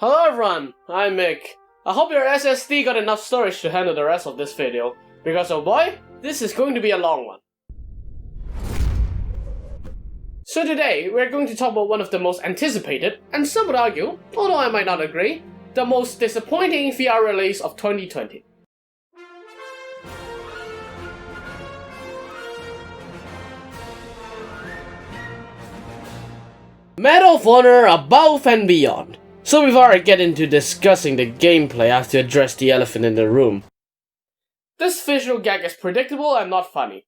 Hello everyone, I'm Mick. I hope your SSD got enough storage to handle the rest of this video, because oh boy, this is going to be a long one. So today, we're going to talk about one of the most anticipated, and some would argue, although I might not agree, the most disappointing VR release of 2020. Medal of Honor Above and Beyond. So before I get into discussing the gameplay, I have to address the elephant in the room. This visual gag is predictable and not funny.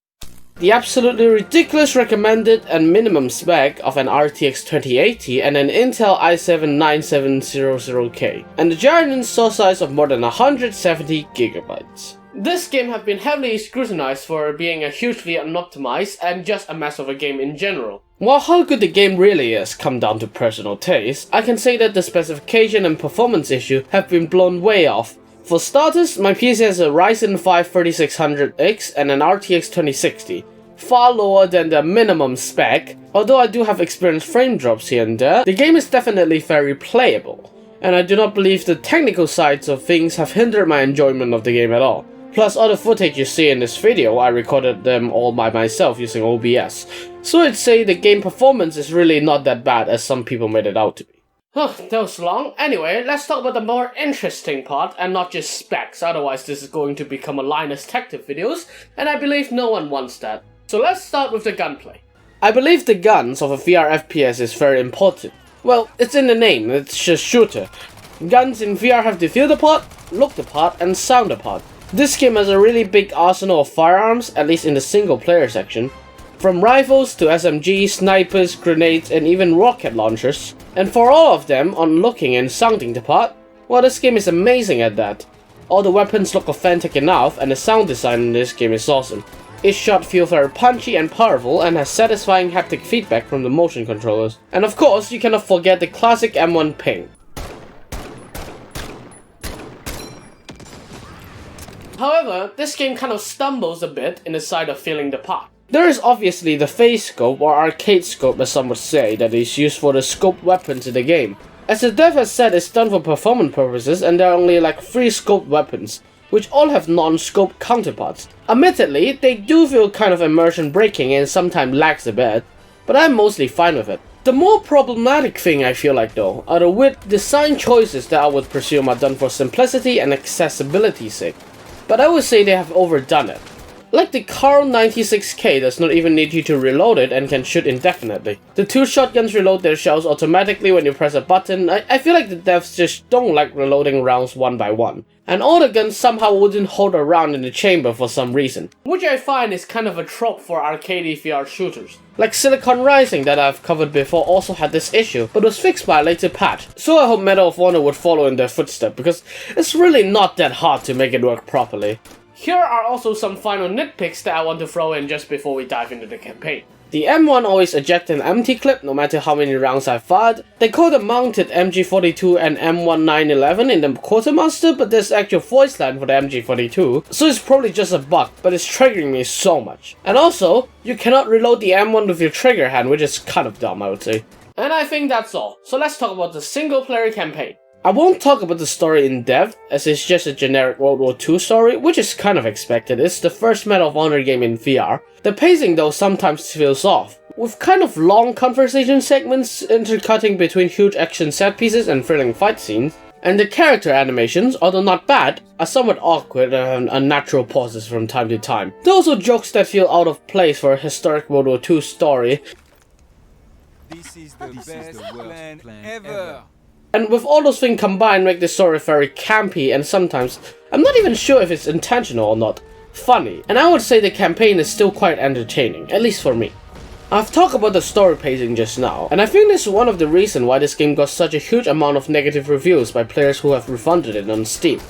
The absolutely ridiculous recommended and minimum spec of an RTX 2080 and an Intel i7-9700K, and the giant install size of more than 170GB. This game has been heavily scrutinized for being a hugely unoptimized and just a mess of a game in general. While how good the game really is come down to personal taste, I can say that the specification and performance issue have been blown way off. For starters, my PC has a Ryzen 5 3600X and an RTX 2060, far lower than the minimum spec. Although I do have experienced frame drops here and there, the game is definitely very playable, and I do not believe the technical sides of things have hindered my enjoyment of the game at all. Plus, all the footage you see in this video, I recorded them all by myself using OBS, so I'd say the game performance is really not that bad as some people made it out to be. That was long. Anyway, let's talk about the more interesting part and not just specs, otherwise this is going to become a Linus Tech Tip videos, and I believe no one wants that. So let's start with the gunplay. I believe the guns of a VR FPS is very important. Well, it's in the name, it's just shooter. Guns in VR have to feel the part, look the part, and sound the part. This game has a really big arsenal of firearms, at least in the single player section. From rifles to SMGs, snipers, grenades, and even rocket launchers. And for all of them, on looking and sounding the part, well, this game is amazing at that. All the weapons look authentic enough, and the sound design in this game is awesome. Each shot feels very punchy and powerful, and has satisfying haptic feedback from the motion controllers. And of course, you cannot forget the classic M1 ping. However, this game kind of stumbles a bit in the side of feeling the part. There is obviously the phase scope, or arcade scope as some would say, that is used for the scoped weapons in the game. As the dev has said, it's done for performance purposes, and there are only like 3 scoped weapons, which all have non-scoped counterparts. Admittedly, they do feel kind of immersion breaking and sometimes lags a bit, but I'm mostly fine with it. The more problematic thing I feel like though, are the weird design choices that I would presume are done for simplicity and accessibility's sake. But I would say they have overdone it. Like the Carl 96K does not even need you to reload it and can shoot indefinitely. The 2 shotguns reload their shells automatically when you press a button. I feel like the devs just don't like reloading rounds one by one. And all the guns somehow wouldn't hold a round in the chamber for some reason, which I find is kind of a trope for arcade VR shooters. Like Silicon Rising that I've covered before also had this issue, but was fixed by a later patch. So I hope Medal of Honor would follow in their footsteps, because it's really not that hard to make it work properly. Here are also some final nitpicks that I want to throw in just before we dive into the campaign. The M1 always ejects an empty clip no matter how many rounds I fired. They call the mounted MG42 and M1911 in the Quartermaster, but there's actual voice line for the MG42, so it's probably just a bug, but it's triggering me so much. And also, you cannot reload the M1 with your trigger hand, which is kind of dumb, I would say. And I think that's all, so let's talk about the single player campaign. I won't talk about the story in depth, as it's just a generic World War II story, which is kind of expected. It's the first Medal of Honor game in VR. The pacing though sometimes feels off, with kind of long conversation segments intercutting between huge action set pieces and thrilling fight scenes. And the character animations, although not bad, are somewhat awkward and unnatural pauses from time to time. There are also jokes that feel out of place for a historic World War II story. This is the best plan ever! And with all those things combined make this story very campy and sometimes, I'm not even sure if it's intentional or not, funny. And I would say the campaign is still quite entertaining, at least for me. I've talked about the story pacing just now, and I think this is one of the reasons why this game got such a huge amount of negative reviews by players who have refunded it on Steam.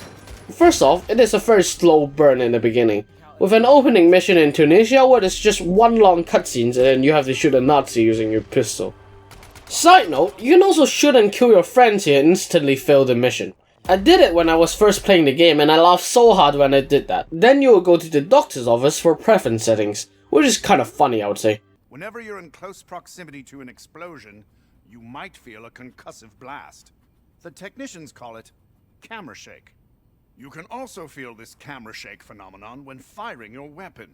First off, it is a very slow burn in the beginning, with an opening mission in Tunisia where there's just one long cutscene and then you have to shoot a Nazi using your pistol. Side note, you can also shoot and kill your friends here and instantly fail the mission. I did it when I was first playing the game and I laughed so hard when I did that. Then you will go to the doctor's office for preference settings, which is kind of funny I would say. Whenever you're in close proximity to an explosion, you might feel a concussive blast. The technicians call it camera shake. You can also feel this camera shake phenomenon when firing your weapon.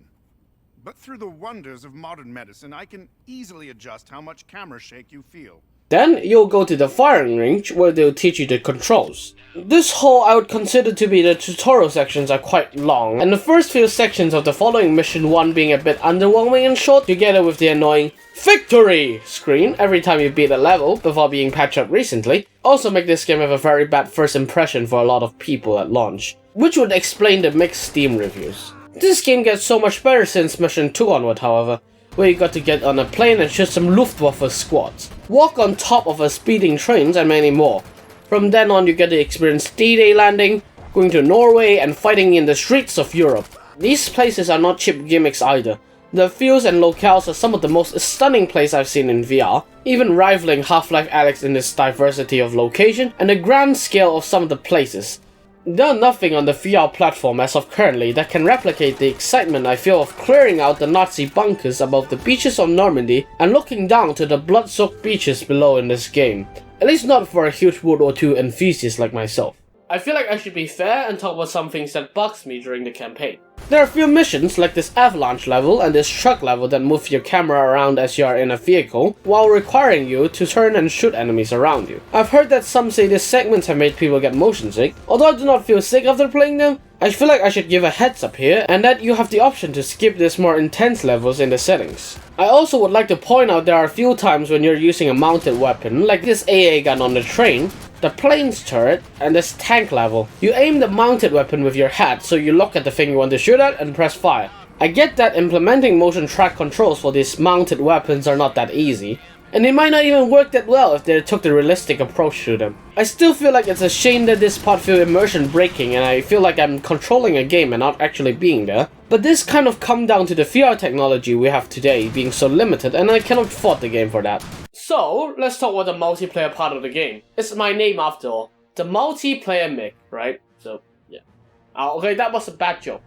But through the wonders of modern medicine, I can easily adjust how much camera shake you feel. Then you'll go to the firing range where they'll teach you the controls. This hall I would consider to be the tutorial sections are quite long, and the first few sections of the following mission 1 being a bit underwhelming and short, together with the annoying VICTORY screen every time you beat a level before being patched up recently, also make this game have a very bad first impression for a lot of people at launch, which would explain the mixed Steam reviews. This game gets so much better since mission 2 onward, however, where you got to get on a plane and shoot some Luftwaffe squads, walk on top of a speeding trains, and many more. From then on you get to experience D-Day landing, going to Norway, and fighting in the streets of Europe. These places are not cheap gimmicks either. The views and locales are some of the most stunning places I've seen in VR, even rivaling Half-Life Alyx in its diversity of location and the grand scale of some of the places. There are nothing on the VR platform as of currently that can replicate the excitement I feel of clearing out the Nazi bunkers above the beaches of Normandy and looking down to the blood-soaked beaches below in this game. At least not for a huge World War II enthusiast like myself. I feel like I should be fair and talk about some things that bugs me during the campaign. There are a few missions like this avalanche level and this truck level that move your camera around as you are in a vehicle, while requiring you to turn and shoot enemies around you. I've heard that some say these segments have made people get motion sick. Although I do not feel sick after playing them, I feel like I should give a heads up here and that you have the option to skip these more intense levels in the settings. I also would like to point out there are a few times when you're using a mounted weapon, like this AA gun on the train, the plane's turret, and this tank level. You aim the mounted weapon with your head, so you look at the thing you want to shoot at and press fire. I get that implementing motion track controls for these mounted weapons are not that easy, and they might not even work that well if they took the realistic approach to them. I still feel like it's a shame that this part feels immersion breaking and I feel like I'm controlling a game and not actually being there, but this kind of comes down to the VR technology we have today being so limited and I cannot fault the game for that. So, let's talk about the multiplayer part of the game. It's my name after all. TheMultiplayerMick, right? So, yeah. Okay, that was a bad joke.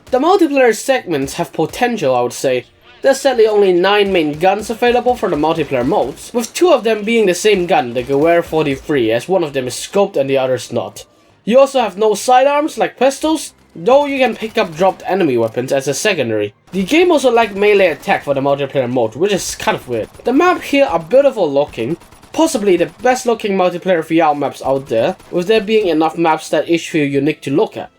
The multiplayer segments have potential, I would say. There's sadly only 9 main guns available for the multiplayer modes, with 2 of them being the same gun, the Gewehr 43, as one of them is scoped and the other's not. You also have no sidearms like pistols, though you can pick up dropped enemy weapons as a secondary. The game also lacks melee attack for the multiplayer mode, which is kind of weird. The maps here are beautiful looking, possibly the best looking multiplayer VR maps out there, with there being enough maps that each feel unique to look at.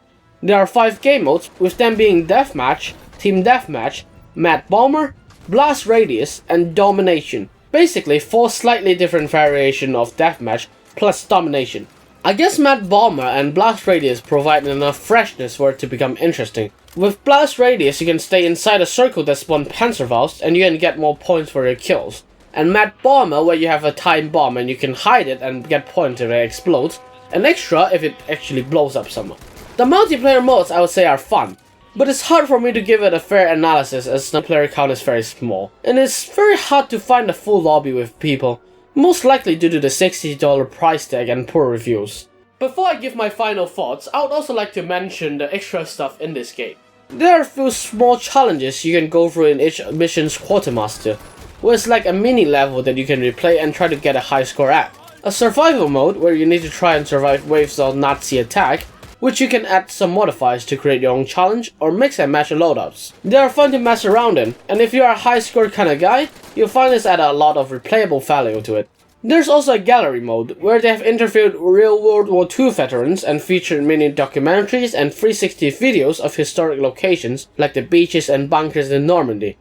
There are 5 game modes, with them being Deathmatch, Team Deathmatch, Mad Bomber, Blast Radius, and Domination. Basically 4 slightly different variations of Deathmatch plus Domination. I guess Mad Bomber and Blast Radius provide enough freshness for it to become interesting. With Blast Radius you can stay inside a circle that spawns Panzerfaust and you can get more points for your kills. And Mad Bomber where you have a time bomb and you can hide it and get points if it explodes, and extra if it actually blows up someone. The multiplayer modes I would say are fun, but it's hard for me to give it a fair analysis as the player count is very small, and it's very hard to find a full lobby with people, most likely due to the $60 price tag and poor reviews. Before I give my final thoughts, I would also like to mention the extra stuff in this game. There are a few small challenges you can go through in each mission's quartermaster, where it's like a mini level that you can replay and try to get a high score at. A survival mode where you need to try and survive waves of Nazi attack, which you can add some modifiers to create your own challenge or mix and match loadouts. They are fun to mess around in, and if you are a high score kind of guy, you'll find this add a lot of replayable value to it. There's also a gallery mode, where they have interviewed real World War II veterans and featured mini documentaries and 360 videos of historic locations like the beaches and bunkers in Normandy.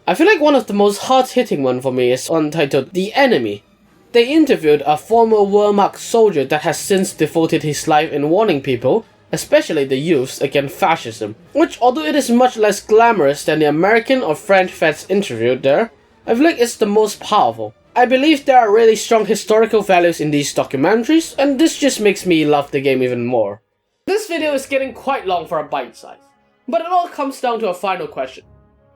I feel like one of the most hard-hitting one for me is one titled The Enemy. They interviewed a former Wehrmacht soldier that has since devoted his life in warning people, especially the youths, against fascism, which although it is much less glamorous than the American or French vets interviewed there, I feel like it's the most powerful. I believe there are really strong historical values in these documentaries, and this just makes me love the game even more. This video is getting quite long for a bite size, but it all comes down to a final question.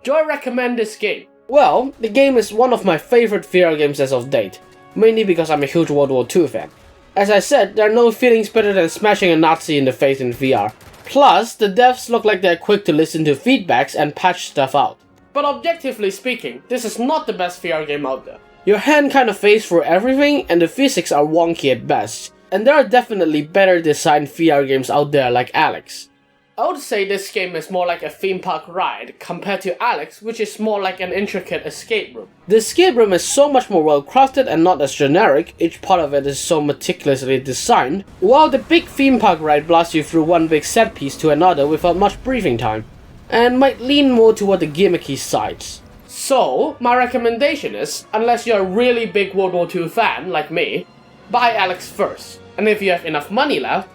Do I recommend this game? Well, the game is one of my favorite VR games as of date, mainly because I'm a huge World War II fan. As I said, there are no feelings better than smashing a Nazi in the face in VR. Plus, the devs look like they're quick to listen to feedbacks and patch stuff out. But objectively speaking, this is not the best VR game out there. Your hand kind of fades through everything and the physics are wonky at best. And there are definitely better designed VR games out there like Alex. I would say this game is more like a theme park ride compared to Alex, which is more like an intricate escape room. The escape room is so much more well crafted and not as generic, each part of it is so meticulously designed, while the big theme park ride blasts you through one big set piece to another without much breathing time, and might lean more toward the gimmicky sides. So, my recommendation is, unless you're a really big World War II fan like me, buy Alex first, and if you have enough money left,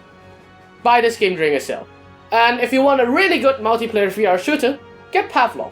buy this game during a sale. And if you want a really good multiplayer VR shooter, get Pavlov.